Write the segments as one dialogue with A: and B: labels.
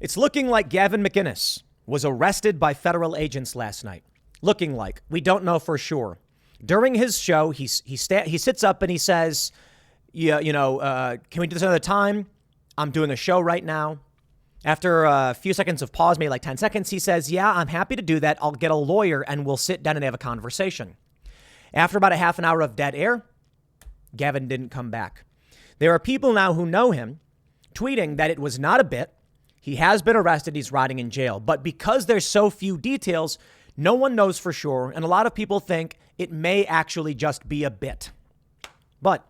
A: It's looking like Gavin McInnes was arrested by federal agents last night. Looking like. We don't know for sure. During his show, he sits up and he says, can we do this another time? I'm doing a show right now. After a few seconds of pause, maybe like 10 seconds, he says, yeah, I'm happy to do that. I'll get a lawyer and we'll sit down and have a conversation. After about a half an hour of dead air, Gavin didn't come back. There are people now who know him tweeting that it was not a bit. He has been arrested. He's rotting in jail. But because there's so few details, no one knows for sure. And a lot of people think it may actually just be a bit. But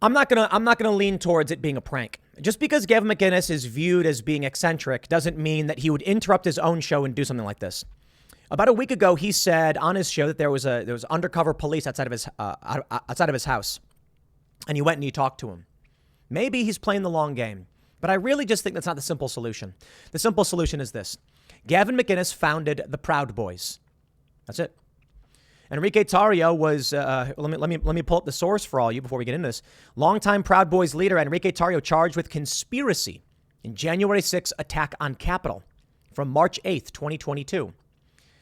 A: I'm not gonna lean towards it being a prank. Just because Gavin McInnes is viewed as being eccentric doesn't mean that he would interrupt his own show and do something like this. About a week ago, he said on his show that there was undercover police outside of his house, and he went and he talked to him. Maybe he's playing the long game. But I really just think that's not the simple solution. The simple solution is this. Gavin McInnes founded the Proud Boys. That's it. Enrique Tarrio was, let me pull up the source for all you before we get into this. Longtime Proud Boys leader Enrique Tarrio charged with conspiracy in January 6th attack on Capitol from March 8th, 2022.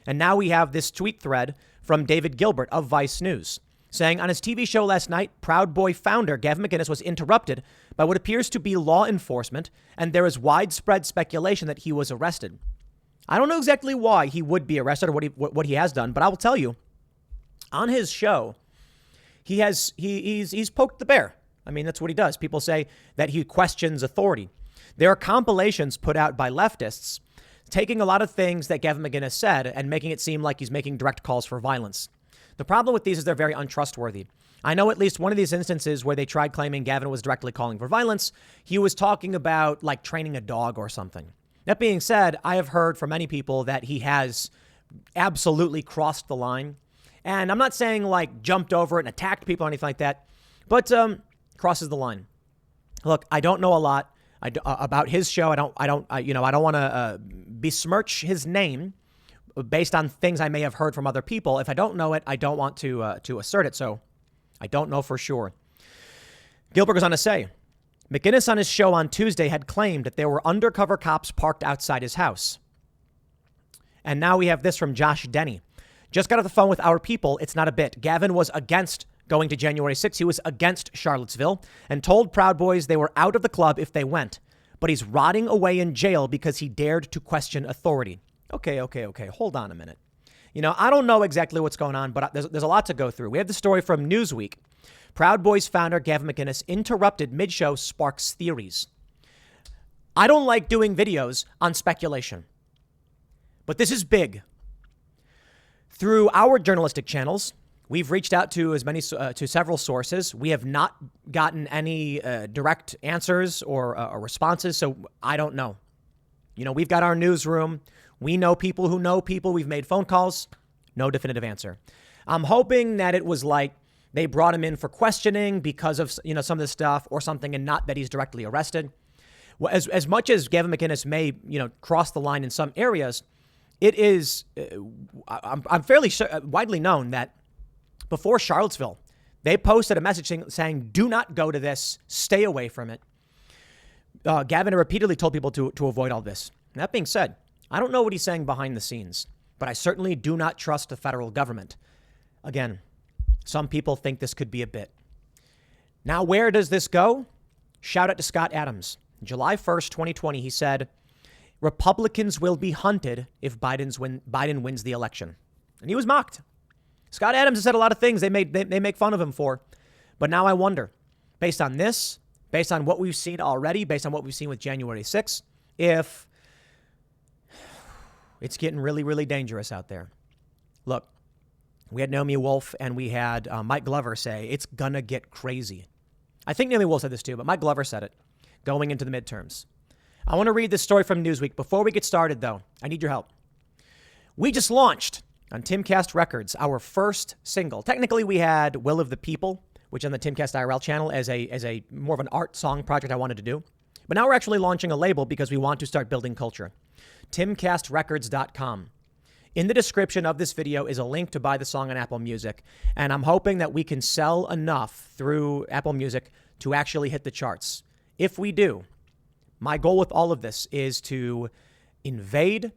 A: And now we have this tweet thread from David Gilbert of Vice News saying on his TV show last night, Proud Boy founder Gavin McInnes was interrupted by what appears to be law enforcement, and there is widespread speculation that he was arrested. I don't know exactly why he would be arrested or what he has done, but I will tell you, on his show, he's poked the bear. I mean, that's what he does. People say that he questions authority. There are compilations put out by leftists taking a lot of things that Gavin McInnes said and making it seem like he's making direct calls for violence. The problem with these is they're very untrustworthy. I know at least one of these instances where they tried claiming Gavin was directly calling for violence. He was talking about like training a dog or something. That being said, I have heard from many people that he has absolutely crossed the line. And I'm not saying like jumped over it and attacked people or anything like that, but crosses the line. Look, I don't know a lot about his show. I don't want to besmirch his name based on things I may have heard from other people. If I don't know it, I don't want to assert it. So I don't know for sure. Gilbert goes on to say, McInnes on his show on Tuesday had claimed that there were undercover cops parked outside his house. And now we have this from Josh Denny. Just got off the phone with our people. It's not a bit. Gavin was against going to January 6th. He was against Charlottesville and told Proud Boys they were out of the club if they went. But he's rotting away in jail because he dared to question authority. Okay. Hold on a minute. I don't know exactly what's going on, but there's a lot to go through. We have the story from Newsweek. Proud Boys founder Gavin McInnes interrupted mid-show sparks theories. I don't like doing videos on speculation, but this is big. Through our journalistic channels, we've reached out to to several sources. We have not gotten any direct answers or responses, so I don't know. We've got our newsroom. We know people who know people. We've made phone calls. No definitive answer. I'm hoping that it was like they brought him in for questioning because of some of this stuff or something, and not that he's directly arrested. Well, as much as Gavin McInnes may cross the line in some areas, it is I'm fairly widely known that before Charlottesville, they posted a message saying, do not go to this, stay away from it. Gavin repeatedly told people to avoid all this. And that being said, I don't know what he's saying behind the scenes, but I certainly do not trust the federal government. Again, some people think this could be a bit. Now, where does this go? Shout out to Scott Adams. July 1st, 2020, he said, Republicans will be hunted if Biden wins the election. And he was mocked. Scott Adams has said a lot of things they make fun of him for. But now I wonder, based on this, based on what we've seen already, based on what we've seen with January 6th, if it's getting really, really dangerous out there. Look, we had Naomi Wolf and we had Mike Glover say it's gonna get crazy. I think Naomi Wolf said this too, but Mike Glover said it going into the midterms. I want to read this story from Newsweek. Before we get started, though, I need your help. We just launched on Timcast Records our first single. Technically, we had Will of the People, which on the Timcast IRL channel as a more of an art song project I wanted to do. But now we're actually launching a label because we want to start building culture. TimCastRecords.com. In the description of this video is a link to buy the song on Apple Music. And I'm hoping that we can sell enough through Apple Music to actually hit the charts. If we do, My goal with all of this is to invade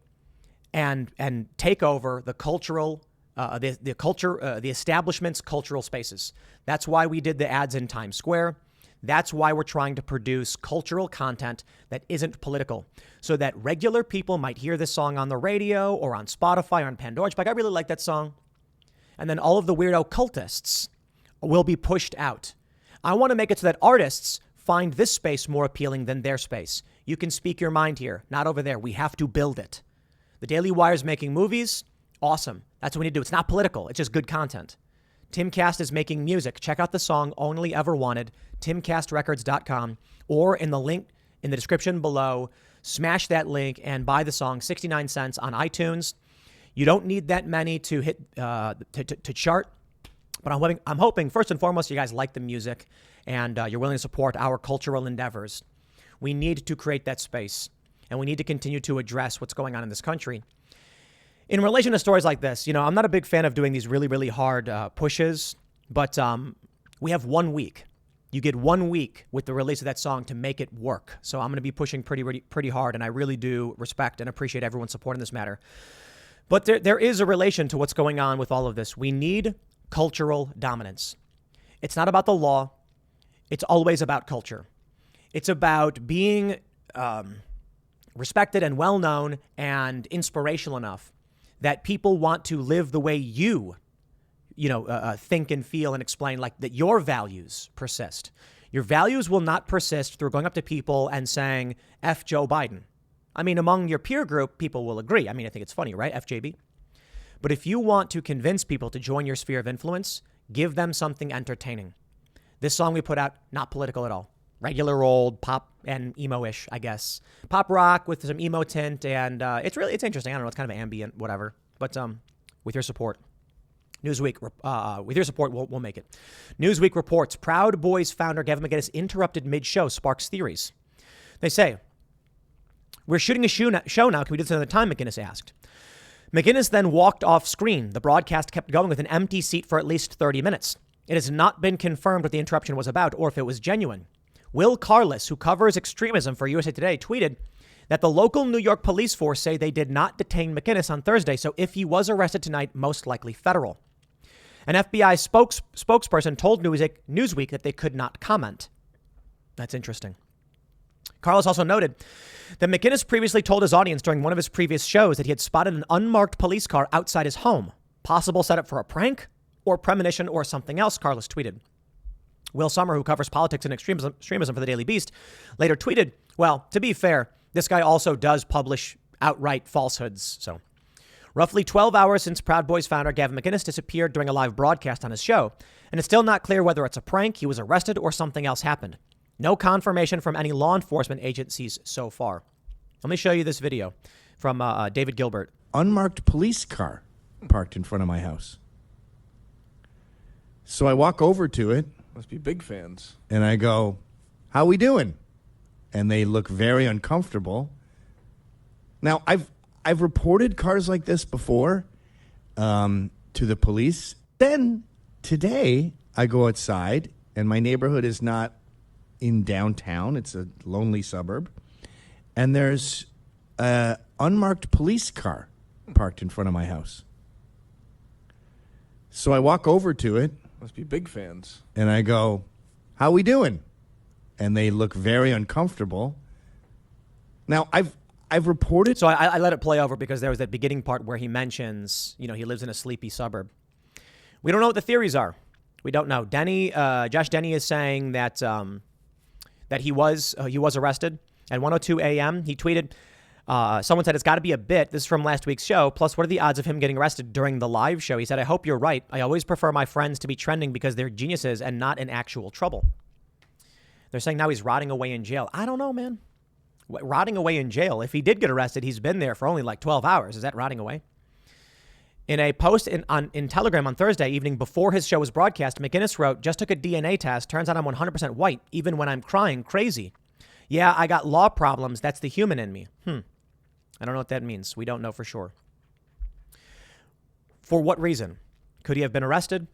A: and take over the cultural, the establishment's cultural spaces. That's why we did the ads in Times Square. That's why we're trying to produce cultural content that isn't political, so that regular people might hear this song on the radio or on Spotify or on Pandora. Like, I really like that song. And then all of the weirdo cultists will be pushed out. I want to make it so that artists find this space more appealing than their space. You can speak your mind here, not over there. We have to build it. The Daily Wire's making movies. Awesome. That's what we need to do. It's not political. It's just good content. Timcast is making music. Check out the song Only Ever Wanted, timcastrecords.com, or in the link in the description below. Smash that link and buy the song, 69 cents on iTunes. You don't need that many to hit to chart, but I'm hoping first and foremost you guys like the music and you're willing to support our cultural endeavors. We need to create that space, and we need to continue to address what's going on in this country. In relation to stories like this, I'm not a big fan of doing these really, really hard pushes, but we have 1 week. You get 1 week with the release of that song to make it work. So I'm going to be pushing pretty hard, and I really do respect and appreciate everyone supporting this matter. But there is a relation to what's going on with all of this. We need cultural dominance. It's not about the law. It's always about culture. It's about being respected and well-known and inspirational enough that people want to live the way you think and feel and explain, like that your values persist. Your values will not persist through going up to people and saying, F Joe Biden. I mean, among your peer group, people will agree. I mean, I think it's funny, right? FJB. But if you want to convince people to join your sphere of influence, give them something entertaining. This song we put out, not political at all. Regular old pop and emo-ish, I guess. Pop rock with some emo tint, and it's interesting. I don't know, it's kind of ambient, whatever. But with your support, Newsweek, we'll make it. Newsweek reports Proud Boys founder Gavin McInnes interrupted mid-show, sparks theories. They say, we're shooting a show now. Can we do this another time? McInnes asked. McInnes then walked off screen. The broadcast kept going with an empty seat for at least 30 minutes. It has not been confirmed what the interruption was about or if it was genuine. Will Carlos, who covers extremism for USA Today, tweeted that the local New York police force say they did not detain McInnes on Thursday, so if he was arrested tonight, most likely federal. An FBI spokesperson told Newsweek that they could not comment. That's interesting. Carlos also noted that McInnes previously told his audience during one of his previous shows that he had spotted an unmarked police car outside his home. Possible setup for a prank or premonition or something else, Carlos tweeted. Will Sommer, who covers politics and extremism for the Daily Beast, later tweeted, well, to be fair, this guy also does publish outright falsehoods. So, roughly 12 hours since Proud Boys founder Gavin McInnes disappeared during a live broadcast on his show, and it's still not clear whether it's a prank, he was arrested, or something else happened. No confirmation from any law enforcement agencies so far. Let me show you this video from David Gilbert.
B: Unmarked police car parked in front of my house. So I walk over to it.
C: Must be big fans.
B: And I go, how we doing? And they look very uncomfortable. Now, I've reported cars like this before to the police. Then today I go outside, and my neighborhood is not in downtown. It's a lonely suburb. And there's an unmarked police car parked in front of my house. So I walk over to it.
C: Must be big fans.
B: And I go, how we doing? And they look very uncomfortable. Now, I've reported.
A: So I let it play over because there was that beginning part where he mentions, he lives in a sleepy suburb. We don't know what the theories are. We don't know. Josh Denny is saying that that he was arrested at 1:02 a.m. He tweeted, someone said it's got to be a bit. This is from last week's show. Plus, what are the odds of him getting arrested during the live show? He said, I hope you're right. I always prefer my friends to be trending because they're geniuses and not in actual trouble. They're saying now he's rotting away in jail. I don't know, man. Rotting away in jail. If he did get arrested, he's been there for only like 12 hours. Is that rotting away? In a post in Telegram on Thursday evening before his show was broadcast, McInnes wrote, just took a DNA test. Turns out I'm 100% white, even when I'm crying crazy. Yeah, I got law problems. That's the human in me. I don't know what that means. We don't know for sure. For what reason? Could he have been arrested?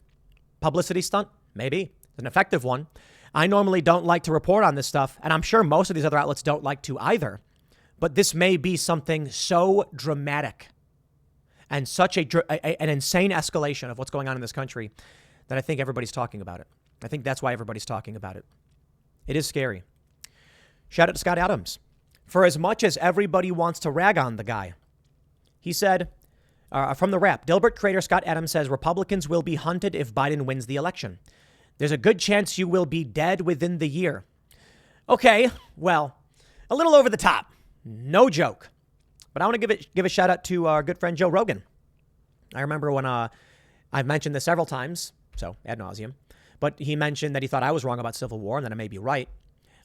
A: Publicity stunt? Maybe. An effective one. I normally don't like to report on this stuff, and I'm sure most of these other outlets don't like to either. But this may be something so dramatic and such an insane escalation of what's going on in this country that I think everybody's talking about it. I think that's why everybody's talking about it. It is scary. Shout out to Scott Adams. For as much as everybody wants to rag on the guy, he said, from the Wrap, Dilbert creator Scott Adams says Republicans will be hunted if Biden wins the election. There's a good chance you will be dead within the year. Okay, well, a little over the top. No joke. But I want to give a shout out to our good friend Joe Rogan. I remember when I've mentioned this several times, so ad nauseum, but he mentioned that he thought I was wrong about Civil War and that I may be right.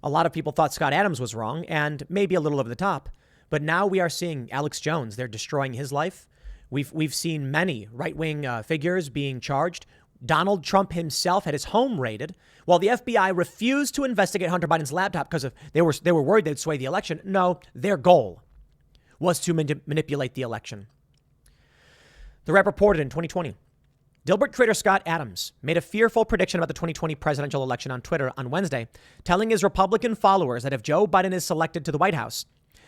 A: A lot of people thought Scott Adams was wrong and maybe a little over the top. But now we are seeing Alex Jones. They're destroying his life. We've seen many right-wing figures being charged. Donald Trump himself had his home raided while the FBI refused to investigate Hunter Biden's laptop because they were worried they'd sway the election. No, their goal was to manipulate the election. The Wrap reported in 2020, Dilbert creator Scott Adams made a fearful prediction about the 2020 presidential election on Twitter on Wednesday, telling his Republican followers that if Joe Biden is selected to the White House,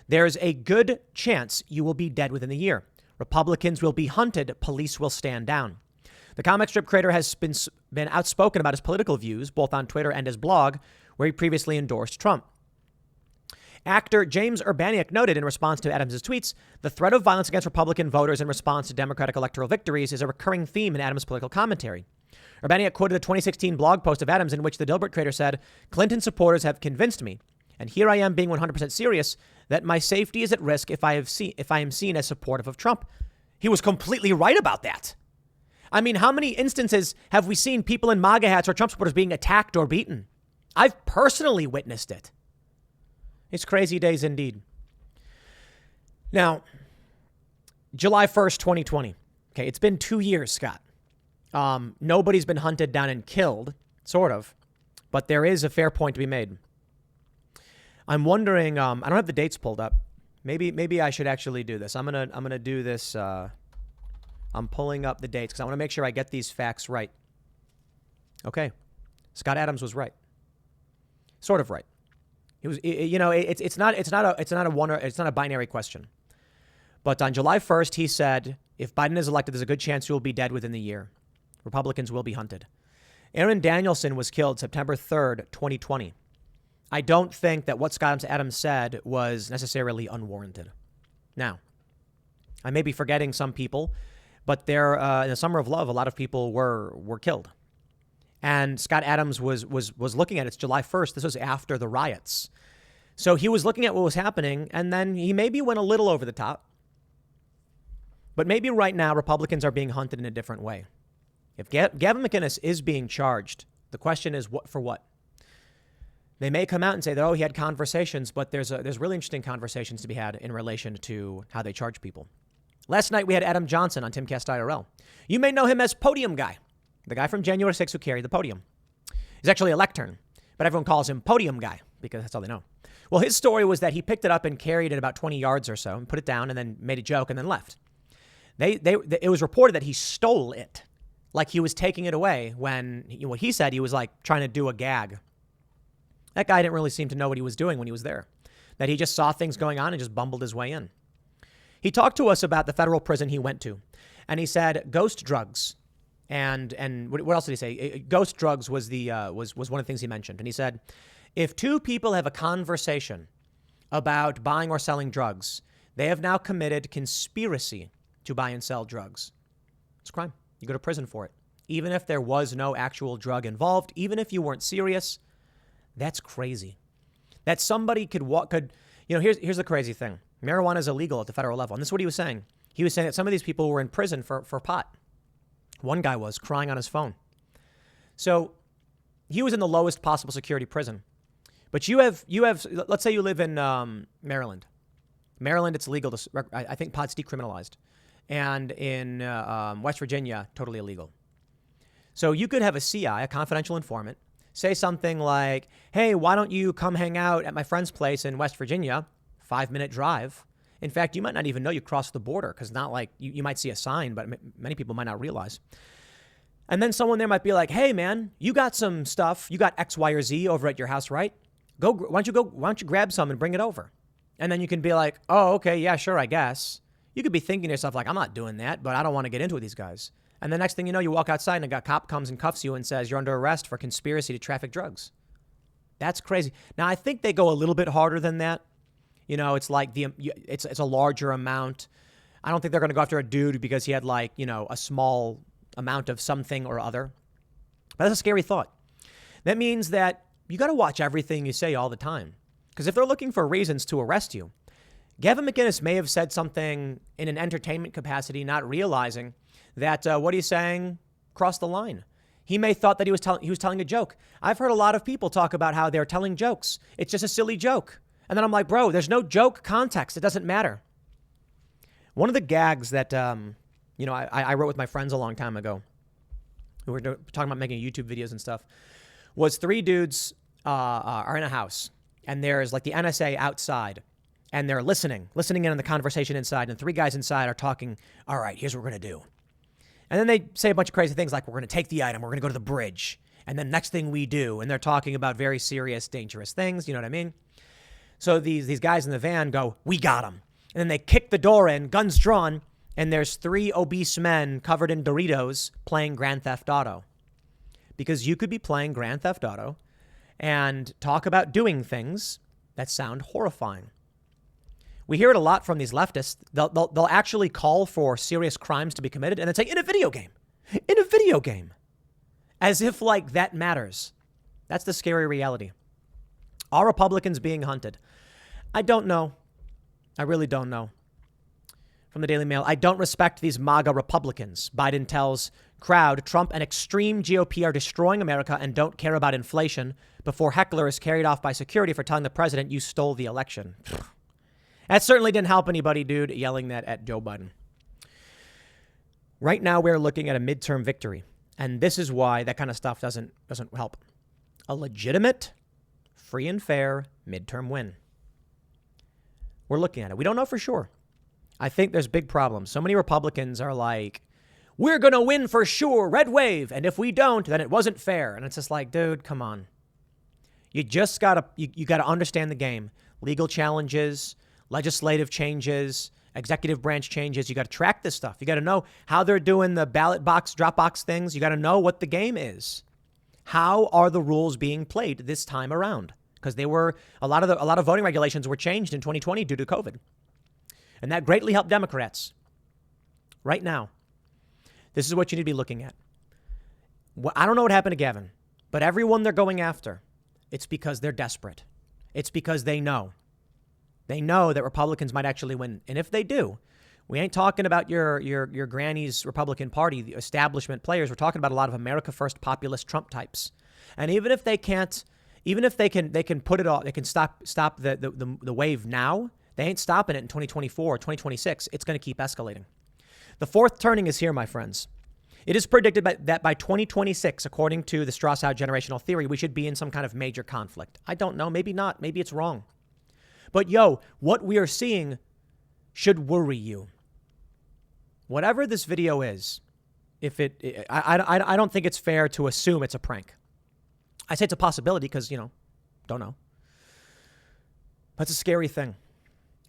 A: there's a good chance you will be dead within the year. Republicans will be hunted. Police will stand down. The comic strip creator has been outspoken about his political views, both on Twitter and his blog, where he previously endorsed Trump. Actor James Urbaniak noted in response to Adams' tweets, the threat of violence against Republican voters in response to Democratic electoral victories is a recurring theme in Adams' political commentary. Urbaniak quoted a 2016 blog post of Adams in which the Dilbert creator said, Clinton supporters have convinced me, and here I am being 100% serious, that my safety is at risk if I am seen as supportive of Trump. He was completely right about that. I mean, how many instances have we seen people in MAGA hats or Trump supporters being attacked or beaten? I've personally witnessed it. It's crazy days indeed. Now, July 1st, 2020. Okay, it's been 2 years, Scott. Nobody's been hunted down and killed, sort of, but there is a fair point to be made. I'm wondering, I don't have the dates pulled up. Maybe I should actually do this. I'm gonna do this. I'm pulling up the dates because I want to make sure I get these facts right. Okay, Scott Adams was right, sort of right. It was, it's not a binary question. But on July 1st, he said, if Biden is elected, there's a good chance you will be dead within the year. Republicans will be hunted. Aaron Danielson was killed September 3rd, 2020. I don't think that what Scott Adams said was necessarily unwarranted. Now, I may be forgetting some people, but there, in the summer of love, a lot of people were killed. And Scott Adams was looking at it. It's July 1st. This was after the riots. So he was looking at what was happening, and then he maybe went a little over the top. But maybe right now Republicans are being hunted in a different way. If Gavin McInnes is being charged, the question is what for what? They may come out and say that, oh, he had conversations, but there's really interesting conversations to be had in relation to how they charge people. Last night we had Adam Johnson on Timcast IRL. You may know him as Podium Guy. The guy from January 6th who carried the podium. He's actually a lectern, but everyone calls him Podium Guy because that's all they know. Well, his story was that he picked it up and carried it about 20 yards or so and put it down and then made a joke and then left. It was reported that he stole it, like he was taking it away when what he said he was like trying to do a gag. That guy didn't really seem to know what he was doing when he was there, that he just saw things going on and just bumbled his way in. He talked to us about the federal prison he went to, and he said ghost drugs. And what else did he say? Ghost drugs was was one of the things he mentioned. And he said, if two people have a conversation about buying or selling drugs, they have now committed conspiracy to buy and sell drugs. It's a crime. You go to prison for it. Even if there was no actual drug involved, even if you weren't serious, that's crazy. That somebody here's the crazy thing. Marijuana is illegal at the federal level. And this is what he was saying. He was saying that some of these people were in prison for pot. One guy was crying on his phone. So he was in the lowest possible security prison. But you have, let's say you live in Maryland. Maryland, it's legal. I think pot's decriminalized. And in West Virginia, totally illegal. So you could have a CI, a confidential informant, say something like, hey, why don't you come hang out at my friend's place in West Virginia? 5-minute drive. In fact, you might not even know you crossed the border because not like you might see a sign, but many people might not realize. And then someone there might be like, hey, man, you got some stuff. You got X, Y, or Z over at your house, right? Why don't you grab some and bring it over? And then you can be like, oh, okay, yeah, sure, I guess. You could be thinking to yourself, like, I'm not doing that, but I don't want to get into it with these guys. And the next thing you know, you walk outside and a cop comes and cuffs you and says you're under arrest for conspiracy to traffic drugs. That's crazy. Now, I think they go a little bit harder than that. You know, it's like it's a larger amount. I don't think they're going to go after a dude because he had like, you know, a small amount of something or other. But that's a scary thought. That means that you got to watch everything you say all the time. Because if they're looking for reasons to arrest you, Gavin McInnes may have said something in an entertainment capacity, not realizing that what he's saying crossed the line. He may thought that he was telling a joke. I've heard a lot of people talk about how they're telling jokes. It's just a silly joke. And then I'm like, bro, there's no joke context. It doesn't matter. One of the gags that, I wrote with my friends a long time ago, who were talking about making YouTube videos and stuff, was three dudes are in a house. And there's like the NSA outside. And they're listening in on the conversation inside. And three guys inside are talking, all right, here's what we're going to do. And then they say a bunch of crazy things like, we're going to take the item, we're going to go to the bridge. And then next thing we do, and they're talking about very serious, dangerous things. You know what I mean? So these guys in the van go, we got him. And then they kick the door in, guns drawn, and there's three obese men covered in Doritos playing Grand Theft Auto. Because you could be playing Grand Theft Auto and talk about doing things that sound horrifying. We hear it a lot from these leftists. They'll actually call for serious crimes to be committed and then say, in a video game. As if like that matters. That's the scary reality. Are Republicans being hunted? I don't know. I really don't know. From the Daily Mail, I don't respect these MAGA Republicans. Biden tells crowd Trump and extreme GOP are destroying America and don't care about inflation before heckler is carried off by security for telling the president you stole the election. That certainly didn't help anybody, dude, yelling that at Joe Biden. Right now, we're looking at a midterm victory. And this is why that kind of stuff doesn't help. A legitimate, free and fair midterm win. We're looking at it. We don't know for sure. I think there's big problems. So many Republicans are like, we're going to win for sure, red wave. And if we don't, then it wasn't fair. And it's just like, dude, come on. You just got to you got to understand the game. Legal challenges, legislative changes, executive branch changes. You got to track this stuff. You got to know how they're doing the ballot box, drop box things. You got to know what the game is. How are the rules being played this time around? Because they were a lot of voting regulations were changed in 2020 due to COVID. And that greatly helped Democrats. Right now, this is what you need to be looking at. I don't know what happened to Gavin, but everyone they're going after, it's because they're desperate. It's because they know. They know that Republicans might actually win. And if they do, we ain't talking about your granny's Republican Party, the establishment players. We're talking about a lot of America First populist Trump types. And even if they can't, even if they can put it all, they can stop the wave now. They ain't stopping it in 2024, 2026. It's going to keep escalating. The fourth turning is here, my friends. It is predicted that by 2026, according to the Strauss-Howe generational theory, we should be in some kind of major conflict. I don't know. Maybe not. Maybe it's wrong. But what we are seeing should worry you. Whatever this video is, I don't think it's fair to assume it's a prank. I say it's a possibility because, don't know. That's a scary thing.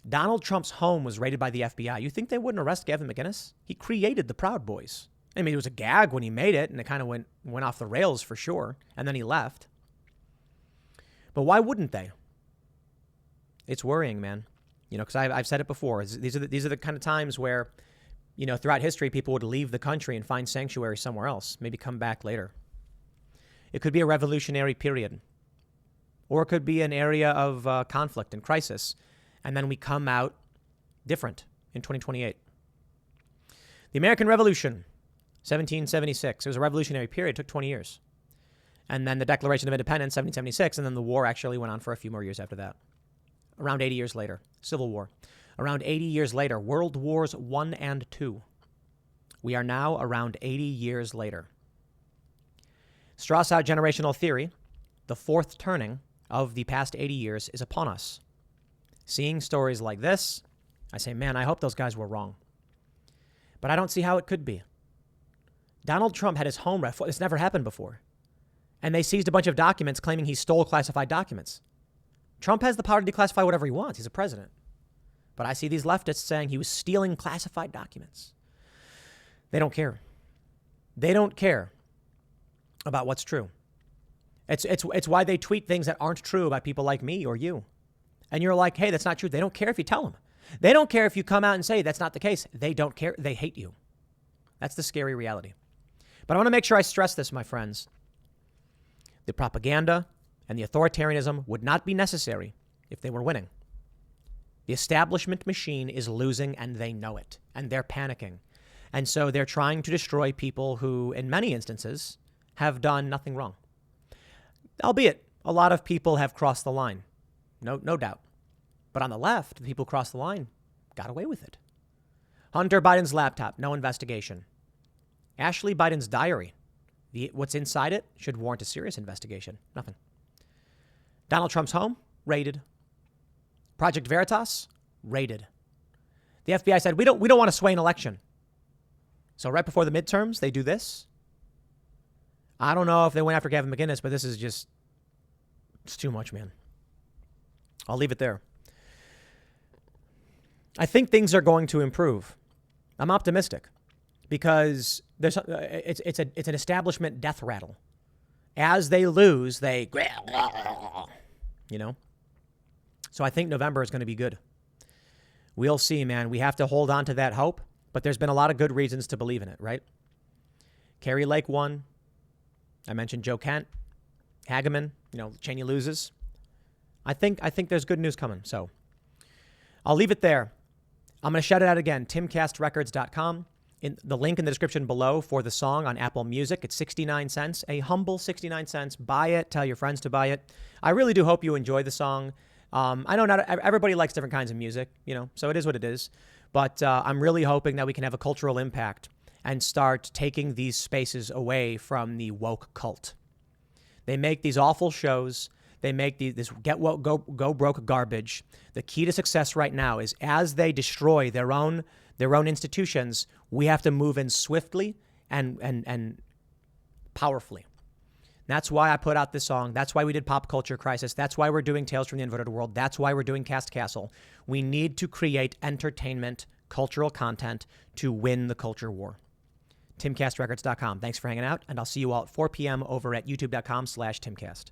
A: Donald Trump's home was raided by the FBI. You think they wouldn't arrest Gavin McInnes? He created the Proud Boys. I mean, it was a gag when he made it, and it kind of went off the rails for sure, and then he left. But why wouldn't they? It's worrying, man. Because I've said it before. These are the kind of times where, throughout history, people would leave the country and find sanctuary somewhere else, maybe come back later. It could be a revolutionary period, or it could be an area of conflict and crisis, and then we come out different in 2028. The American Revolution, 1776. It was a revolutionary period. It took 20 years. And then the Declaration of Independence, 1776, and then the war actually went on for a few more years after that. Around 80 years later, Civil War. Around 80 years later, World Wars I and II. We are now around 80 years later. Strauss-Howe generational theory, the fourth turning of the past 80 years, is upon us. Seeing stories like this, I say, man, I hope those guys were wrong. But I don't see how it could be. Donald Trump had his home wrecked. It's never happened before. And they seized a bunch of documents claiming he stole classified documents. Trump has the power to declassify whatever he wants. He's a president. But I see these leftists saying he was stealing classified documents. They don't care. They don't care about what's true. It's why they tweet things that aren't true about people like me or you. And you're like, hey, that's not true. They don't care if you tell them. They don't care if you come out and say that's not the case. They don't care. They hate you. That's the scary reality. But I want to make sure I stress this, my friends. The propaganda and the authoritarianism would not be necessary if they were winning. The establishment machine is losing, and they know it, and they're panicking. And so they're trying to destroy people who, in many instances, have done nothing wrong. Albeit, a lot of people have crossed the line. No doubt. But on the left, the people who crossed the line got away with it. Hunter Biden's laptop, no investigation. Ashley Biden's diary, what's inside it should warrant a serious investigation. Nothing. Donald Trump's home, raided. Project Veritas, raided. The FBI said, we don't want to sway an election. So right before the midterms, they do this. I don't know if they went after Gavin McInnes, but this is just, it's too much, man. I'll leave it there. I think things are going to improve. I'm optimistic because it's an establishment death rattle. As they lose, they, you know. So I think November is going to be good. We'll see, man. We have to hold on to that hope, but there's been a lot of good reasons to believe in it, right? Kari Lake won. I mentioned Joe Kent, Hageman, Cheney loses. I think there's good news coming. So I'll leave it there. I'm going to shout it out again. TimCastRecords.com. In the link in the description below for the song on Apple Music. It's 69 cents, a humble 69 cents. Buy it. Tell your friends to buy it. I really do hope you enjoy the song. I know not everybody likes different kinds of music, so it is what it is. But I'm really hoping that we can have a cultural impact and start taking these spaces away from the woke cult. They make these awful shows. They make this get woke, go broke garbage. The key to success right now is as they destroy their own institutions, we have to move in swiftly and powerfully. That's why I put out this song. That's why we did Pop Culture Crisis. That's why we're doing Tales from the Inverted World. That's why we're doing Cast Castle. We need to create entertainment, cultural content to win the culture war. TimCastRecords.com. Thanks for hanging out, and I'll see you all at 4 p.m. over at youtube.com/TimCast.